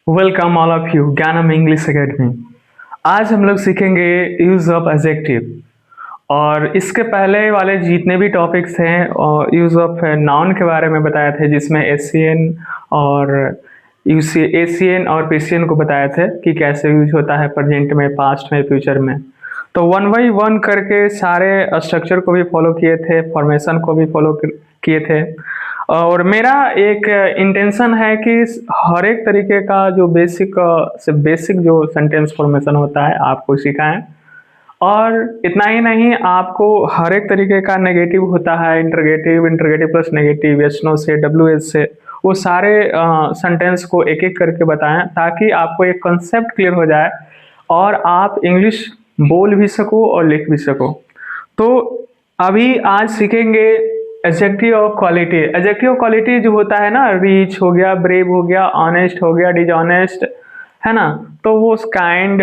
Welcome all of you ज्ञानम English academy. आज हम लोग सीखेंगे यूज ऑफ एडजेक्टिव। और इसके पहले वाले जितने भी टॉपिक्स हैं और यूज ऑफ नाउन के बारे में बताए थे, जिसमें एशियन और एशियन और पेशियन को बताए थे कि कैसे यूज होता है प्रेजेंट में, पास्ट में, फ्यूचर में। तो वन बाई वन करके सारे स्ट्रक्चर को भी फॉलो किए थे, फॉर्मेशन को भी फॉलो किए थे। और मेरा एक इंटेंशन है कि हर एक तरीके का जो बेसिक से बेसिक जो सेंटेंस फॉर्मेशन होता है आपको सिखाएं। और इतना ही नहीं, आपको हर एक तरीके का नेगेटिव होता है, interrogative, interrogative plus negative, yes no से, डब्ल्यू एस से, वो सारे सेंटेंस को एक एक करके बताएं ताकि आपको एक कंसेप्ट क्लियर हो जाए और आप इंग्लिश बोल भी सको और लिख भी सको। तो अभी आज सीखेंगे adjective of quality. Adjective quality जो होता है ना, रिच हो गया, ब्रेव हो गया, ऑनेस्ट हो गया, डिजऑनेस्ट, है ना, तो वो काइंड,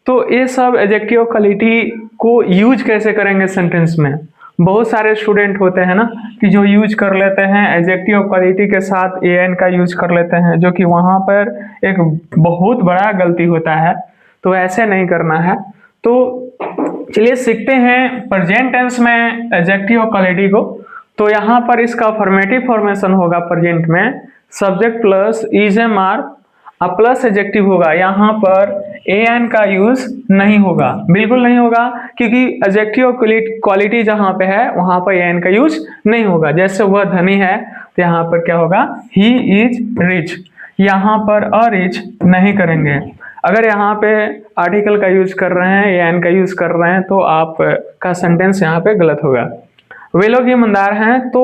तो ये सब एडजेक्टिव क्वालिटी को यूज कैसे करेंगे सेंटेंस में। बहुत सारे स्टूडेंट होते हैं ना कि जो यूज कर लेते हैं एडजेक्टिव क्वालिटी के साथ एन का यूज कर लेते हैं, जो कि वहाँ पर एक बहुत बड़ा गलती होता है। तो ऐसे नहीं करना है। तो चलिए सीखते हैं प्रेजेंट टेंस में एडजेक्टिव क्वालिटी को। तो यहाँ पर इसका फॉर्मेटिव फॉर्मेशन होगा प्रेजेंट में, subject plus is am are plus adjective होगा। यहाँ पर ए एन का यूज नहीं होगा, बिल्कुल नहीं होगा, क्योंकि एडजेक्टिव क्वालिटी जहाँ पे है वहाँ पर ए एन का यूज नहीं होगा। जैसे वह धनी है तो यहाँ पर क्या होगा, ही इज रिच। यहाँ पर अरिच नहीं करेंगे। अगर यहाँ पे आर्टिकल का यूज कर रहे हैं, ए एन का यूज कर रहे हैं, तो आप का सेंटेंस यहाँ पे गलत होगा। वे लोग ईमानदार हैं तो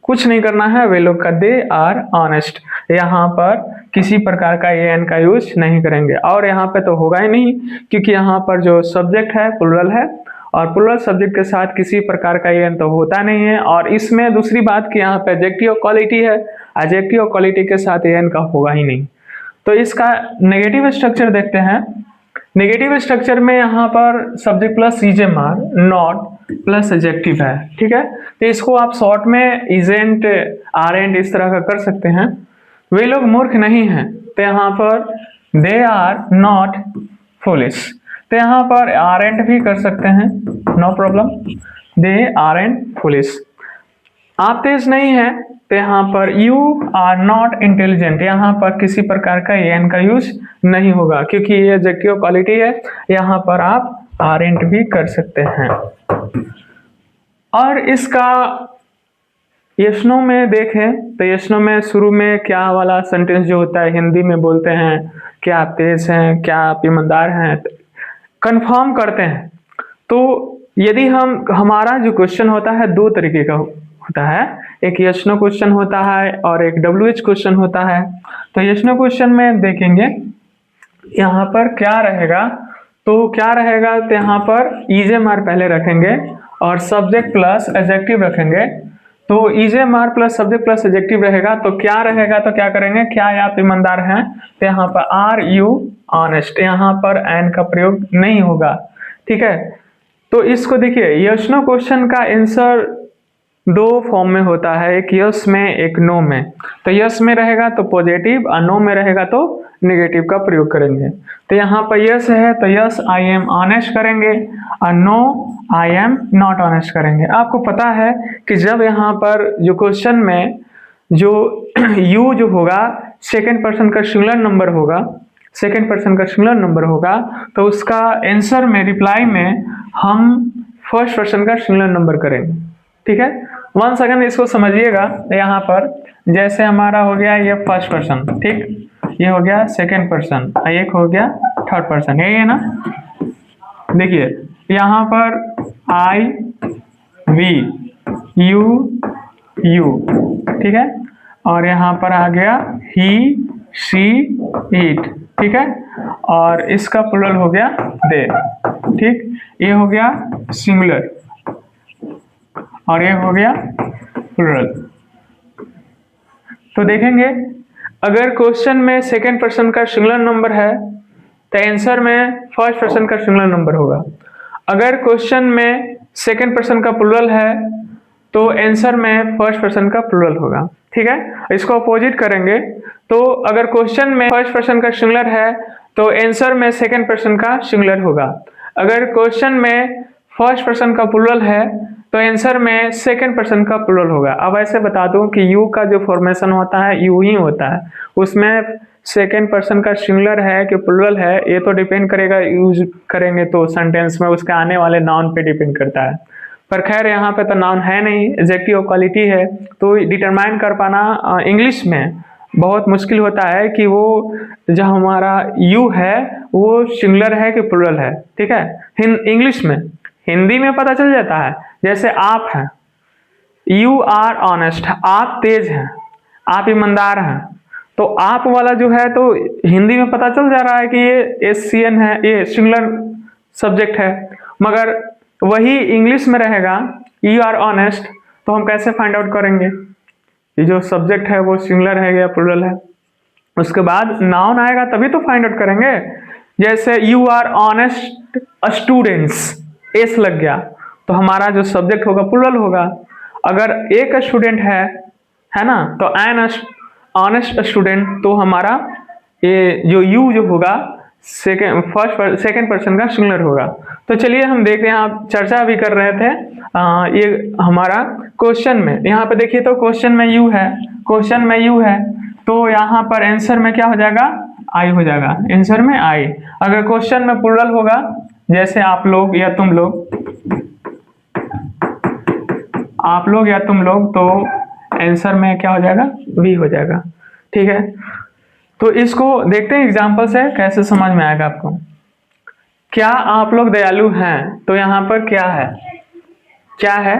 कुछ नहीं करना है, वे लोग का दे आर ऑनेस्ट, यहाँ पर किसी प्रकार का ए एन का यूज नहीं करेंगे। और यहाँ पे तो होगा ही नहीं, क्योंकि यहाँ पर जो सब्जेक्ट है प्लुरल है और प्लुरल सब्जेक्ट के साथ किसी प्रकार का ए एन तो होता नहीं है। और इसमें दूसरी बात कि यहाँ पे एडजेक्टिव क्वालिटी है, एडजेक्टिव क्वालिटी के साथ ए एन का होगा ही नहीं। तो इसका नेगेटिव स्ट्रक्चर देखते हैं। नेगेटिव स्ट्रक्चर में यहाँ पर subject plus isn't are, not plus adjective है, ठीक है। तो इसको आप शॉर्ट में इजेंट, आर एंड इस तरह का कर सकते हैं। वे लोग मूर्ख नहीं हैं, तो यहाँ पर दे आर नॉट फुलिश, तो यहाँ पर आर एंड भी कर सकते हैं, no problem, they are and foolish. आप तेज नहीं है तो यहाँ पर यू आर नॉट इंटेलिजेंट, यहाँ पर किसी प्रकार का एन का यूज नहीं होगा, क्योंकि ये एडजेक्टिव क्वालिटी है। यहाँ पर आप आरेंट भी कर सकते हैं। और इसका यशनो में देखें तो यशनो में शुरू में क्या वाला सेंटेंस जो होता है, हिंदी में बोलते हैं क्या आप तेज हैं, क्या आप ईमानदार हैं, कंफर्म करते हैं। तो यदि हमारा जो क्वेश्चन होता है दो तरीके का होता है, एक यस नो क्वेश्चन होता है और एक डब्ल्यूएच क्वेश्चन होता है। तो यस नो क्वेश्चन में देखेंगे यहाँ पर क्या रहेगा, तो क्या रहेगा, तो यहाँ पर इजेम आर पहले रखेंगे और सब्जेक्ट प्लस एडजेक्टिव रखेंगे। तो is am are plus subject plus adjective रहेगा तो क्या रहेगा, तो क्या करेंगे, क्या आप ईमानदार हैं, तो यहाँ पर आर यू ऑनेस्ट, यहाँ पर एन का प्रयोग नहीं होगा, ठीक है। तो इसको देखिए, यस नो क्वेश्चन का आंसर दो फॉर्म में होता है, एक यस में एक नो में। तो यस में रहेगा तो पॉजिटिव और नो में रहेगा तो नेगेटिव का प्रयोग करेंगे। तो यहाँ पर यस है तो यस आई एम ऑनेस्ट करेंगे और no I am not honest करेंगे। आपको पता है कि जब यहाँ पर जो क्वेश्चन में जो यू जो होगा सेकेंड पर्सन का सिंगुलर नंबर होगा, सेकेंड पर्सन का सिंगुलर नंबर होगा, तो उसका आंसर में, रिप्लाई में हम फर्स्ट पर्सन का सिंगुलर नंबर करेंगे, ठीक है। 1 सेकंड इसको समझिएगा। यहाँ पर जैसे हमारा हो गया ये फर्स्ट पर्सन, ठीक, ये हो गया सेकेंड पर्सन, एक हो गया थर्ड पर्सन, यही है ना। देखिए यहाँ पर आई वी यू यू, ठीक है, और यहाँ पर आ गया ही शी इट, ठीक है, और इसका प्लुरल हो गया दे, ठीक, ये हो गया सिंगुलर और ये हो गया प्लुरल। तो देखेंगे अगर क्वेश्चन में सेकेंड पर्सन का सिंगुलर नंबर है तो आंसर में फर्स्ट पर्सन का सिंगुलर नंबर होगा। अगर क्वेश्चन में सेकेंड पर्सन का प्लुरल है तो आंसर में फर्स्ट पर्सन का प्लुरल होगा, ठीक है, इसको अपोजिट करेंगे तो अगर क्वेश्चन में फर्स्ट पर्सन का सिंगुलर है तो आंसर में सेकंड पर्सन का सिंगुलर होगा। अगर क्वेश्चन में फर्स्ट पर्सन का प्लूरल है तो आंसर में सेकंड पर्सन का प्लूरल होगा। अब ऐसे बता दूं कि यू का जो फॉर्मेशन होता है यू ही होता है, उसमें सेकंड पर्सन का सिंगुलर है कि प्लूरल है ये तो डिपेंड करेगा, यूज करेंगे तो सेंटेंस में उसके आने वाले नाउन पे डिपेंड करता है। पर खैर यहाँ पे तो नाउन है नहीं, एडजेक्टिव क्वालिटी है, तो डिटरमाइन कर पाना इंग्लिश में बहुत मुश्किल होता है कि वो जो हमारा यू है वो सिंगुलर है कि प्लूरल है। ठीक है, इंग्लिश में, हिंदी में पता चल जाता है। जैसे आप हैं, यू आर ऑनेस्ट, आप तेज हैं, आप ईमानदार हैं, तो आप वाला जो है तो हिंदी में पता चल जा रहा है कि ये SCN है, ये सिंगुलर सब्जेक्ट है। मगर वही इंग्लिश में रहेगा यू आर ऑनेस्ट, तो हम कैसे फाइंड आउट करेंगे ये जो सब्जेक्ट है वो सिंगुलर है या प्लूरल है? उसके बाद नाउन आएगा तभी तो फाइंड आउट करेंगे। जैसे you are honest students, S लग गया तो हमारा जो सब्जेक्ट होगा प्लूरल होगा। अगर एक स्टूडेंट है ना, तो एन ऑनेस्ट स्टूडेंट, तो हमारा ये जो यू जो होगा सेकंड पर्सन का सिंगुलर होगा। तो चलिए हम देखते हैं, आप चर्चा भी कर रहे थे ये हमारा क्वेश्चन में। यहाँ पे देखिए तो क्वेश्चन में यू है, क्वेश्चन में यू है तो यहाँ पर आंसर में क्या हो जाएगा, आई हो जाएगा, आंसर में आई। अगर क्वेश्चन में प्लूरल होगा जैसे आप लोग या तुम लोग, आप लोग या तुम लोग, तो आंसर में क्या हो जाएगा, वी हो जाएगा। ठीक है, तो इसको देखते हैं एग्जांपल से कैसे समझ में आएगा आपको। क्या आप लोग दयालु हैं, तो यहाँ पर क्या है, क्या है,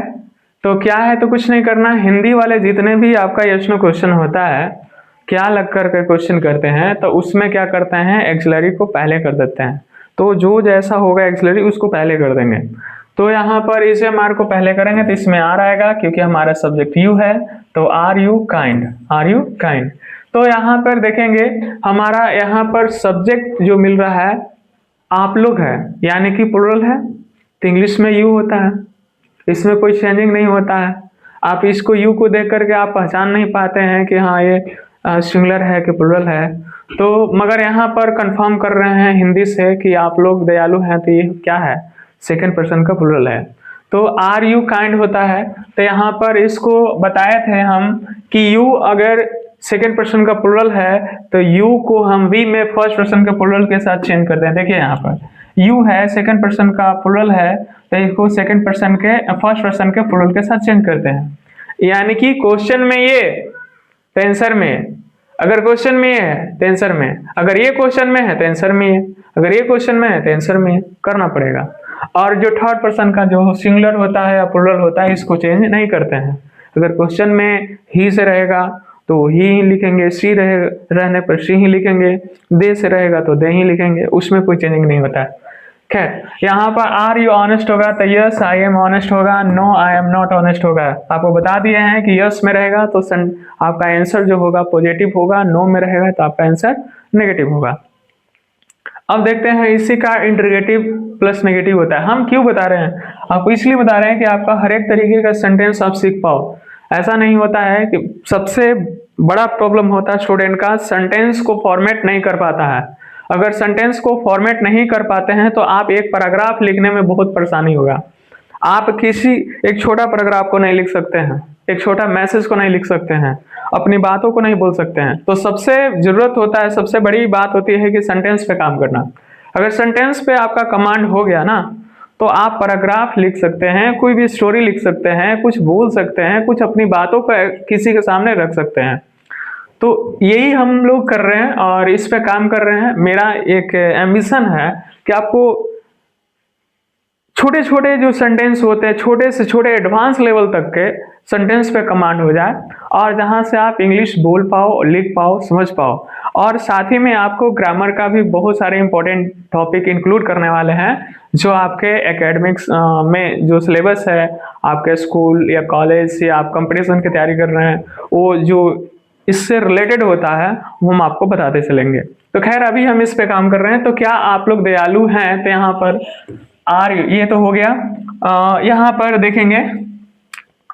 तो क्या है तो कुछ नहीं करना। हिंदी वाले जितने भी आपका यस नो क्वेश्चन होता है, क्या लग कर के क्वेश्चन करते हैं, तो उसमें क्या करते हैं, एक्सिलरी को पहले कर देते हैं। तो जो जैसा होगा एक्सिलरी उसको पहले कर देंगे। तो यहाँ पर इस एम को पहले करेंगे तो इसमें आर आएगा, क्योंकि हमारा सब्जेक्ट यू है, तो are you kind, are you kind. तो यहाँ पर देखेंगे हमारा यहाँ पर सब्जेक्ट जो मिल रहा है आप लोग है, यानी कि प्लूरल है, तो इंग्लिश में यू होता है, इसमें कोई चेंजिंग नहीं होता है। आप इसको यू को देख करके आप पहचान नहीं पाते हैं कि हाँ ये सिंगुलर है कि प्लूरल है। तो मगर यहाँ पर कंफर्म कर रहे हैं हिंदी से कि आप लोग दयालु हैं, तो ये क्या है, सेकंड पर्सन का प्लूरल है, तो आर यू काइंड होता है। तो यहाँ पर इसको बताए थे हम कि यू अगर सेकंड पर्सन का प्लूरल है तो यू को हम वी में फर्स्ट पर्सन के प्लूरल के साथ चेंज करते हैं। देखिए यहाँ पर यू है, सेकंड पर्सन का प्लूरल है, तो इसको सेकंड पर्सन के फर्स्ट पर्सन के प्लूरल के साथ चेंज करते हैं। यानी कि क्वेश्चन में ये तो आंसर में, अगर क्वेश्चन में ये है तो आंसर में, अगर ये क्वेश्चन में है तो आंसर में है, अगर ये क्वेश्चन में है तो आंसर में करना पड़ेगा। और जो थर्ड पर्सन का जो सिंगुलर होता है या प्लूरल होता है इसको चेंज नहीं करते हैं। अगर क्वेश्चन में ही से रहेगा तो ही लिखेंगे, सी रहने पर सी ही लिखेंगे, दे से रहेगा तो दे ही लिखेंगे, उसमें कोई चेंजिंग नहीं होता है। खैर यहाँ पर आर यू ऑनेस्ट होगा तो यस आई एम ऑनेस्ट होगा, no I am not honest होगा। आपको बता दिए हैं कि यस में रहेगा तो आपका आंसर जो होगा पॉजिटिव होगा, नो में रहेगा तो आपका आंसर नेगेटिव होगा। अब देखते हैं इसी का इंटरोगेटिव प्लस नेगेटिव होता है। हम क्यों बता रहे हैं, आपको इसलिए बता रहे हैं कि आपका हर एक तरीके का सेंटेंस आप सीख पाओ। ऐसा नहीं होता है कि सबसे बड़ा प्रॉब्लम होता है स्टूडेंट का, सेंटेंस को फॉर्मेट नहीं कर पाता है। अगर सेंटेंस को फॉर्मेट नहीं कर पाते हैं तो आप एक पैराग्राफ लिखने में बहुत परेशानी होगा। आप किसी एक छोटा पैराग्राफ को नहीं लिख सकते हैं, एक छोटा मैसेज को नहीं लिख सकते हैं, अपनी बातों को नहीं बोल सकते हैं। तो सबसे जरूरत होता है, सबसे बड़ी बात होती है कि सेंटेंस पे काम करना। अगर सेंटेंस पे आपका कमांड हो गया ना तो आप पैराग्राफ लिख सकते हैं, कोई भी स्टोरी लिख सकते हैं, कुछ बोल सकते हैं, कुछ अपनी बातों को किसी के सामने रख सकते हैं। तो यही हम लोग कर रहे हैं और इस पे काम कर रहे हैं। मेरा एक एम्बिशन है कि आपको छोटे छोटे जो सेंटेंस होते हैं, छोटे से छोटे एडवांस लेवल तक के सेंटेंस पे कमांड हो जाए और जहां से आप इंग्लिश बोल पाओ, लिख पाओ, समझ पाओ। और साथ ही में आपको ग्रामर का भी बहुत सारे इंपॉर्टेंट टॉपिक इंक्लूड करने वाले हैं जो आपके एकेडमिक्स में जो सिलेबस है, आपके स्कूल या कॉलेज या आप कंपटीशन की तैयारी कर रहे हैं, वो जो इससे रिलेटेड होता है वो हम आपको बताते चलेंगे। तो खैर अभी हम इस पे काम कर रहे हैं। तो क्या आप लोग दयालु हैं, तो यहाँ पर आर यू, ये तो हो गया। यहाँ पर देखेंगे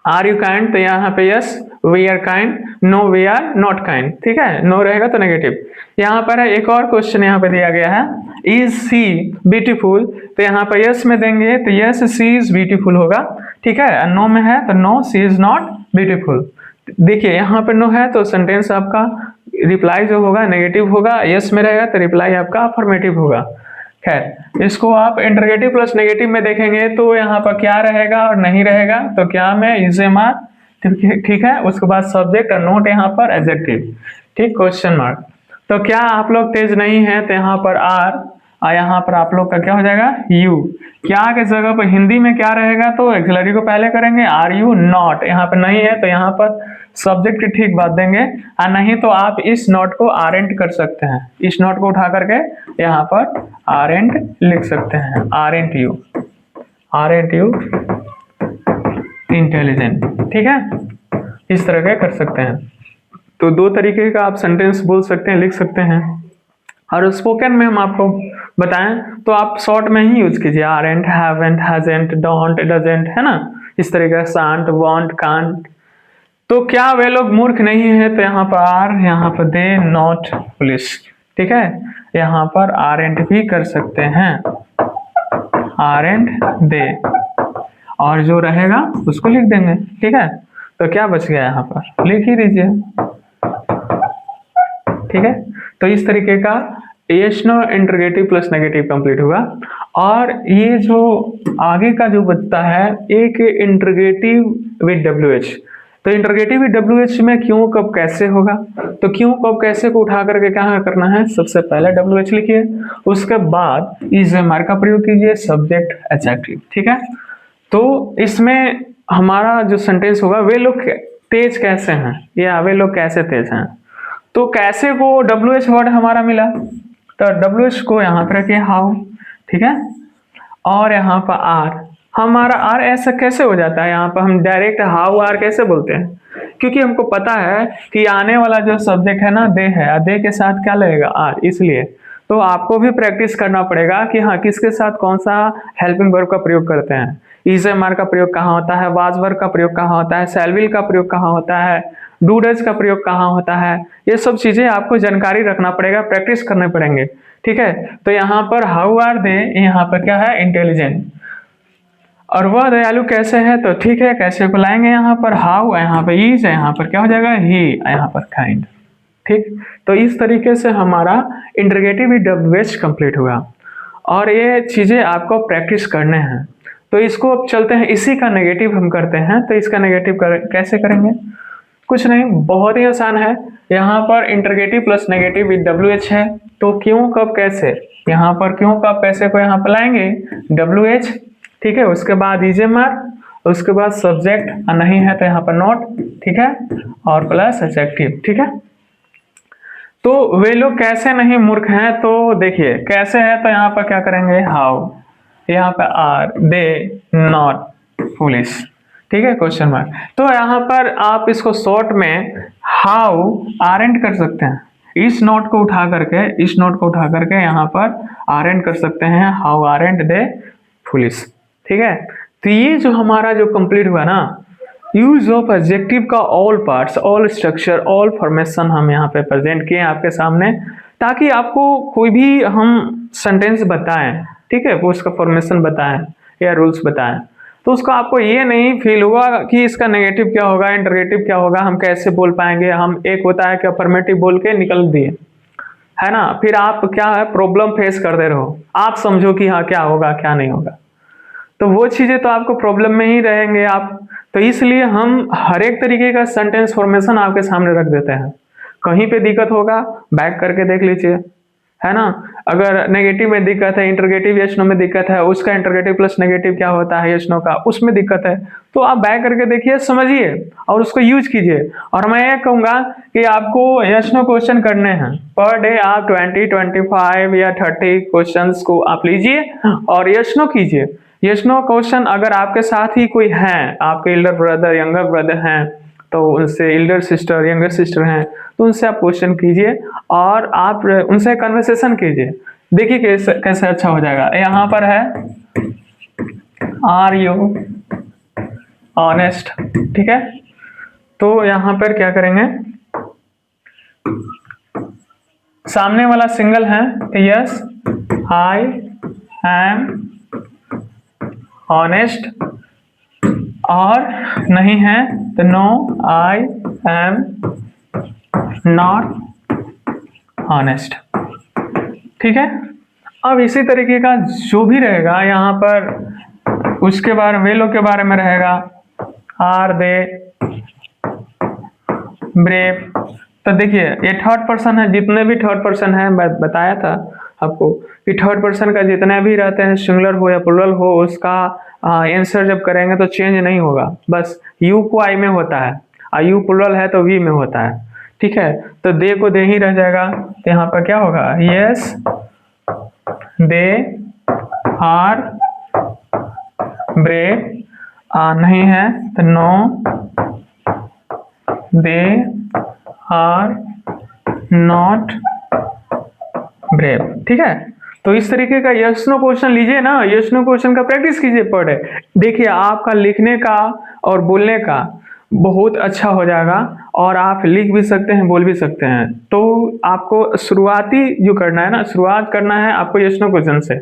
आर यू काइंड, तो यहाँ पे yes we are kind, no we are not kind, ठीक है, नो रहेगा तो नेगेटिव। यहाँ पर है एक और क्वेश्चन यहाँ पे दिया गया है, इज सी ब्यूटीफुल, तो यहाँ पर यस में देंगे तो यस सी इज ब्यूटीफुल होगा, ठीक है। नो में है तो no she is not beautiful. देखिए यहाँ पर नो है तो सेंटेंस आपका रिप्लाई जो होगा नेगेटिव होगा, यस में रहेगा तो रिप्लाई आपका अफर्मेटिव होगा। खैर, इसको आप इंटरगेटिव प्लस नेगेटिव में देखेंगे तो यहाँ पर क्या रहेगा और नहीं रहेगा, तो क्या में इज एम आर, ठीक है, उसके बाद सब्जेक्ट और नोट यहाँ पर एडजेक्टिव, ठीक, क्वेश्चन मार्क। तो क्या आप लोग तेज नहीं है तो यहाँ पर आर और यहाँ पर आप लोग का क्या हो जाएगा यू। क्या के जगह पर हिंदी में क्या रहेगा, तो एक्सिलरी को पहले करेंगे, आर यू नॉट, यहाँ पर नहीं है तो यहाँ पर सब्जेक्ट की ठीक बात देंगे, और नहीं तो आप इस नॉट को आरेंट कर सकते हैं, इस नॉट को उठा करके यहाँ पर आरेंट लिख सकते हैं, आरेंट यू इंटेलिजेंट, ठीक है, इस तरह के कर सकते हैं। तो दो तरीके का आप सेंटेंस बोल सकते हैं, लिख सकते हैं। और स्पोकन में हम आपको बताएं तो आप शॉर्ट में ही यूज कीजिए, आरेंट, हैवेंट, हैजेंट, डोंट, डजंट, है ना, इस तरीके का, शांत, वांट, कांट। तो क्या वे लोग मूर्ख नहीं है, तो यहाँ पर आर, यहाँ पर दे, नॉट, पुलिस, ठीक है, यहाँ पर आरेंट भी कर सकते हैं, आरेंट दे, और जो रहेगा उसको लिख देंगे, ठीक है। तो क्या बच गया यहाँ पर, लिख ही दीजिए, ठीक है। तो इस तरीके का yes no interrogative plus negative complete हुआ। और ये जो आगे का जो बचता है एक इंटरगेटिव विद डब्ल्यूएच, तो इंटरगेटिव विद डब्ल्यूएच में क्यों कब कैसे होगा, तो क्यों कब कैसे को उठा करके क्या करना है, सबसे पहले डब्ल्यूएच लिखिए, उसके बाद इज एम आर का प्रयोग कीजिए, सब्जेक्ट एडजेक्टिव, ठीक है। तो इसमें हमारा जो सेंटेंस होगा, वे लोग तेज कैसे हैं या वे लोग कैसे तेज हैं, तो कैसे को डब्ल्यूएच वर्ड हमारा मिला, तो डब्ल्यूएच को यहाँ पर रखिए हाउ, ठीक है, और यहाँ पर आर, हमारा आर ऐसा कैसे हो जाता है, यहाँ पर हम डायरेक्ट हाउ आर कैसे बोलते हैं, क्योंकि हमको पता है कि आने वाला जो सब्जेक्ट है ना दे है, दे के साथ क्या लगेगा आर, इसलिए तो आपको भी प्रैक्टिस करना पड़ेगा कि हाँ किसके साथ कौन सा हेल्पिंग वर्ब का प्रयोग करते हैं, इज एम आर का प्रयोग कहाँ होता है, वाज वर्ब का प्रयोग कहाँ होता है, शैल विल का प्रयोग कहाँ होता है, डू डज का प्रयोग कहाँ होता है, ये सब चीजें आपको जानकारी रखना पड़ेगा, प्रैक्टिस करने पड़ेंगे, ठीक है। तो यहाँ पर हाउ आर दे, यहाँ पर क्या है इंटेलिजेंट, और वह दयालु कैसे है, तो ठीक है कैसे को लाएंगे, यहाँ पर हाउ, यहाँ पर इज, यहाँ पर क्या हो जाएगा ही, यहाँ पर काइंड, ठीक। तो इस तरीके से हमारा इंटरगेटिव विद डब्ल्यूएच कंप्लीट हुआ, और ये चीजें आपको प्रैक्टिस करने हैं। तो इसको अब चलते हैं, इसी का नेगेटिव हम करते हैं, तो इसका नेगेटिव कैसे करेंगे, कुछ नहीं, बहुत ही आसान है। यहाँ पर interrogative plus negative with WH है, तो क्यों कब कैसे, यहाँ पर क्यों कब कैसे को यहाँ पर लाएंगे डब्ल्यूएच, ठीक है, उसके बाद इज एम आर, उसके बाद सब्जेक्ट, नहीं है तो यहाँ पर नॉट, ठीक है, और प्लस एडजेक्टिव, ठीक है। तो वे लोग कैसे नहीं मूर्ख हैं, तो देखिए कैसे है, तो यहाँ पर क्या करेंगे हाउ, यहाँ पर आर, दे, नॉट, पुलिस, ठीक है, क्वेश्चन मार्क। तो यहाँ पर आप इसको शॉर्ट में हाउ आरेंट कर सकते हैं, इस नोट को उठा करके, इस नोट को उठा करके यहाँ पर आरेंट कर सकते हैं, हाउ आरेंट दे पुलिस, ठीक है। तो ये जो हमारा जो कंप्लीट हुआ ना, यूज ऑफ एडजेक्टिव का all parts, all structure, all formation हम यहाँ पे प्रेजेंट किए आपके सामने, ताकि आपको कोई भी हम सेंटेंस बताएं, ठीक है, वो उसका फॉर्मेशन बताएं या रूल्स बताएं, तो उसको आपको ये नहीं फील होगा कि इसका नेगेटिव क्या होगा, इंटरगेटिव क्या होगा, हम कैसे बोल पाएंगे, हम एक होता है कि अफर्मेटिव बोल के निकल दिए, है ना, फिर आप क्या है प्रॉब्लम फेस करते रहो, आप समझो कि हाँ क्या होगा क्या नहीं होगा, तो वो चीजें तो आपको प्रॉब्लम में ही रहेंगे आप। तो इसलिए हम हर एक तरीके का सेंटेंस फॉर्मेशन आपके सामने रख देते हैं, कहीं पे दिक्कत होगा बैक करके देख लीजिए, है ना। अगर नेगेटिव में दिक्कत है, इंटरगेटिव यस नो में दिक्कत है, उसका इंटरगेटिव प्लस नेगेटिव क्या होता है यस नो का, उसमें दिक्कत है, तो आप बैक करके देखिए, समझिए और उसको यूज कीजिए। और मैं ये कहूंगा कि आपको यस नो क्वेश्चन करने हैं, पर डे आप 20, 25 या 30 क्वेश्चन को आप लीजिए और यस नो कीजिए। यस नो क्वेश्चन अगर आपके साथ ही कोई है, आपके एल्डर ब्रदर, यंगर ब्रदर हैं, तो उनसे एल्डर सिस्टर, यंगर सिस्टर हैं, तो उनसे आप क्वेश्चन कीजिए और आप उनसे कन्वर्सेशन कीजिए, देखिए कैसे कैसे अच्छा हो जाएगा। यहाँ पर है आर यू ऑनेस्ट, ठीक है, तो यहाँ पर क्या करेंगे सामने वाला सिंगल है तो यस, आई एम ऑनेस्ट, और नहीं है तो no, I am not honest. ठीक है। अब इसी तरीके का जो भी रहेगा यहाँ पर उसके बारे में, वे लोग के बारे में रहेगा, आर दे ब्रेव। तो देखिए ये थर्ड पर्सन है, जितने भी थर्ड पर्सन है मैं बताया था आपको कि थर्ड पर्सन का जितने भी रहते हैं, सिंगुलर हो या प्लुरल हो, उसका आंसर जब करेंगे तो चेंज नहीं होगा। बस यू को आई में होता है और यू प्लुरल है तो वी में होता है। ठीक है। तो दे को दे ही रह जाएगा, तो यहाँ पर क्या होगा, यस दे आर ब्रेव, नहीं है तो no they are not brave. ठीक है। तो इस तरीके का यस नो क्वेश्चन लीजिए ना, यस नो क्वेश्चन का प्रैक्टिस कीजिए पर डे। देखिए आपका लिखने का और बोलने का बहुत अच्छा हो जाएगा और आप लिख भी सकते हैं, बोल भी सकते हैं। तो आपको शुरुआती जो करना है ना, शुरुआत करना है आपको यस नो क्वेश्चन से।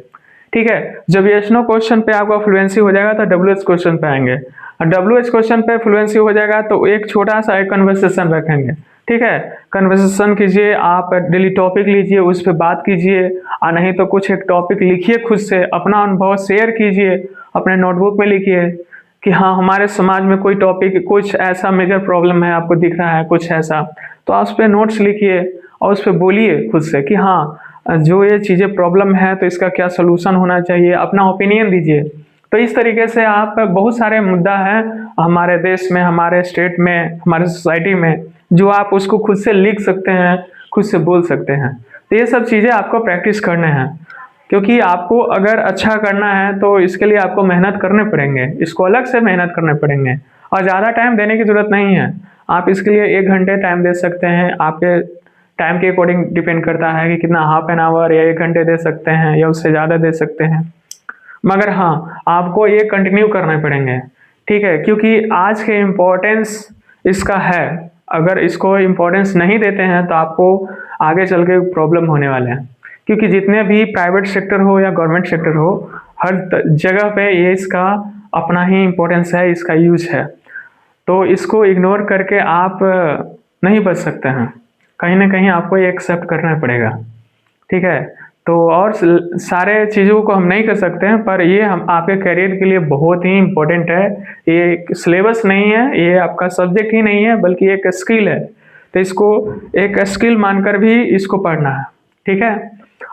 ठीक है। जब यस नो क्वेश्चन पे आपका फ्लुएंसी हो जाएगा तो डब्ल्यूएच क्वेश्चन पे आएंगे, और डब्ल्यूएच क्वेश्चन पे फ्लुएंसी हो जाएगा तो एक छोटा सा एक कन्वर्सेशन रखेंगे। ठीक है। कन्वर्सेशन कीजिए, आप डेली टॉपिक लीजिए, उस पर बात कीजिए, और नहीं तो कुछ एक टॉपिक लिखिए, खुद से अपना अनुभव शेयर कीजिए, अपने नोटबुक में लिखिए कि हाँ हमारे समाज में कोई टॉपिक, कुछ ऐसा मेजर प्रॉब्लम है आपको दिख रहा है कुछ ऐसा, तो आप उस पर नोट्स लिखिए और उस पर बोलिए खुद से कि हाँ जो ये चीज़ें प्रॉब्लम है तो इसका क्या सोल्यूशन होना चाहिए, अपना ओपिनियन दीजिए। तो इस तरीके से आप, बहुत सारे मुद्दा है हमारे देश में, हमारे स्टेट में, हमारे सोसाइटी में, जो आप उसको खुद से लिख सकते हैं, खुद से बोल सकते हैं। तो ये सब चीज़ें आपको प्रैक्टिस करने हैं, क्योंकि आपको अगर अच्छा करना है तो इसके लिए आपको मेहनत करने पड़ेंगे, इसको अलग से मेहनत करने पड़ेंगे, और ज़्यादा टाइम देने की ज़रूरत नहीं है। आप इसके लिए 1 घंटे टाइम दे सकते हैं, आपके टाइम के अकॉर्डिंग डिपेंड करता है कि कितना, हाफ एन आवर या 1 घंटे दे सकते हैं या उससे ज़्यादा दे सकते हैं। मगर हाँ आपको ये कंटिन्यू करने पड़ेंगे। ठीक है। क्योंकि आज के इम्पोर्टेंस इसका है, अगर इसको इम्पोर्टेंस नहीं देते हैं तो आपको आगे चल के प्रॉब्लम होने वाले हैं। क्योंकि जितने भी प्राइवेट सेक्टर हो या गवर्नमेंट सेक्टर हो, हर जगह पे ये इसका अपना ही इम्पोर्टेंस है, इसका यूज है। तो इसको इग्नोर करके आप नहीं बच सकते हैं, कहीं ना कहीं आपको ये एक्सेप्ट करना पड़ेगा। ठीक है। तो और सारे चीज़ों को हम नहीं कर सकते हैं, पर ये हम आपके करियर के लिए बहुत ही इम्पोर्टेंट है। ये सिलेबस नहीं है, ये आपका सब्जेक्ट ही नहीं है, बल्कि एक स्किल है। तो इसको एक स्किल मानकर भी इसको पढ़ना है। ठीक है।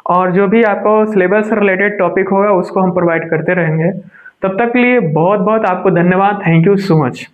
और जो भी आपको सिलेबस से रिलेटेड टॉपिक होगा उसको हम प्रोवाइड करते रहेंगे। तब तक के लिए बहुत बहुत आपको धन्यवाद। Thank you so much.